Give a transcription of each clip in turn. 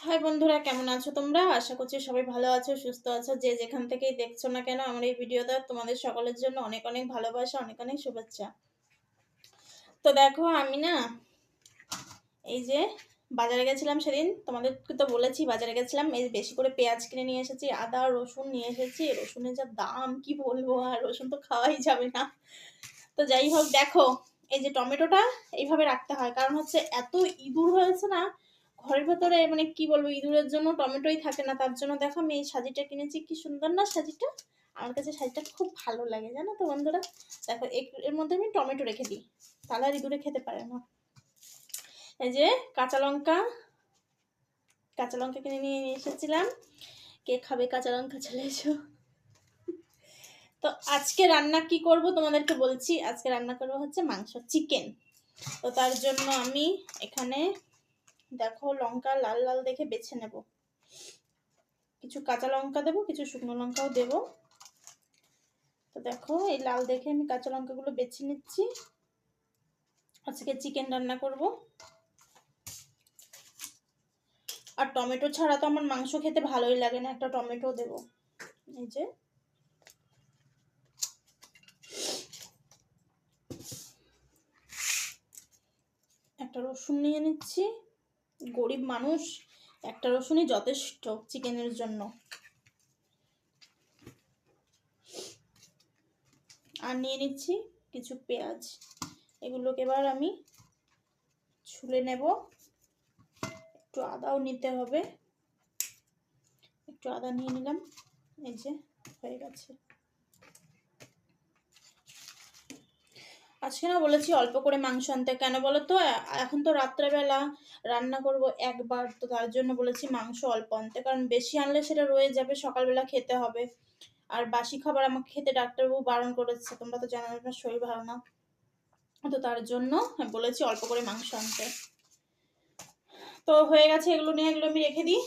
High বন্ধুরা, কেমন আছো তোমরা? আশা করছি সবাই ভালো আছো, সুস্থ আছো। যে যেখান থেকেই দেখছো না কেন আমার এই ভিডিওটা, তোমাদের সকলের জন্য অনেক অনেক ভালোবাসা, অনেক অনেক শুভেচ্ছা। তো দেখো, আমি না এই যে বাজারে গেছিলাম সেদিন, তোমাদেরকে তো বলেছি বাজারে গেছিলাম। এই বেশি করে পেঁয়াজ কিনে নিয়ে এসেছি, আদা রসুন নিয়ে এসেছি। রসুনের যা দাম কি বলবো, আর রসুন তো খাওয়াই যাবে না। তো যাই হোক, দেখো এই যে টমেটোটা এইভাবে রাখতে হয়, কারণ হচ্ছে এত ইঁদুর হয়েছে না ঘরের ভেতরে, মানে কি বলবো, ইঁদুরের জন্য টমেটোই থাকে না। তার জন্য দেখো আমি এই সাজিটা কিনেছি। কি সুন্দর না সাজিটা? আমার কাছে সাজিটা খুব ভালো লাগে, জানো তো বন্ধুরা। দেখো এর মধ্যে আমি টমেটো রেখে দিই, তাহলে আর ইঁদুরে খেতে পারে না। এই যে কাঁচা লঙ্কা, কাঁচা লঙ্কা কিনে নিয়ে এসেছিলাম। কে খাবে কাঁচা লঙ্কা? চলে এসো। তো আজকে রান্না কি করব তোমাদেরকে বলছি। আজকে রান্না করবো হচ্ছে মাংস, চিকেন। তো তার জন্য আমি এখানে দেখো লঙ্কা লাল লাল দেখে বেছে নেব। কিছু কাঁচা লঙ্কা দেবো, কিছু শুকনো লঙ্কাও দেবো। তো দেখো এই লাল দেখে আমি কাঁচা লঙ্কাগুলো বেছে নিচ্ছি। আজকে চিকেন রান্না করব। আর টমেটো ছাড়া তো আমার মাংস খেতে ভালোই লাগে না, একটা টমেটো দেবো। এই যে একটা রসুন নিয়ে নিচ্ছি। গরিব মানুষ, একটা রসুনই যথেষ্ট চিকেনের জন্য। আর নিয়ে নিচ্ছি কিছু পেঁয়াজ। এগুলোকে এবার আমি ছুলে নেব। একটু আদাও নিতে হবে, একটু আদা নিয়ে নিলাম। এই যে হয়ে গেছে। আজকে না বলেছি অল্প করে মাংস আনতে, কেন বলো তো? এখন তো রাত্রেবেলা রান্না করব একবার, তো তার জন্য বলেছি মাংস অল্প আনতে, কারণ বেশি আনলে সেটা রয়ে যাবে, সকালবেলা খেতে হবে। আর বাসি খাবার আমাকে খেতে ডাক্তারবাবু বারণ করেছে, তোমরা তো জানো আমার শরীর ভালো না। তো তার জন্য বলেছি অল্প করে মাংস আনতে। তো হয়ে গেছে, এগুলো নিয়ে এগুলো আমি রেখে দিই।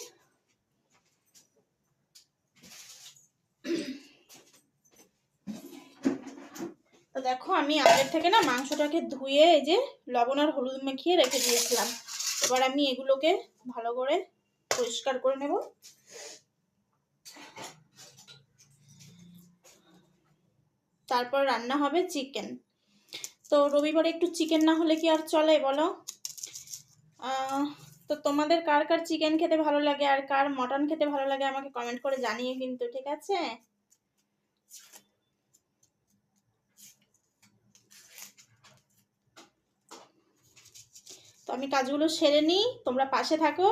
তো দেখো আমি আগের থেকে না মাংসটাকে ধুয়ে এই যে লবণ আর হলুদ মাখিয়ে রেখে দিয়েছিলাম। এবার আমি এগুলোকে ভালো করে পরিষ্কার করে নেব। তারপর রান্না হবে চিকেন। তো রবিবারে একটু চিকেন না হলে কি আর চলে বলো? তো তোমাদের কার কার চিকেন খেতে ভালো লাগে আর কার মটন খেতে ভালো লাগে আমাকে কমেন্ট করে জানিয়ে কিন্তু, ঠিক আছে? তো আমি কাজগুলো সেরে নিই, তোমরা পাশে থাকো।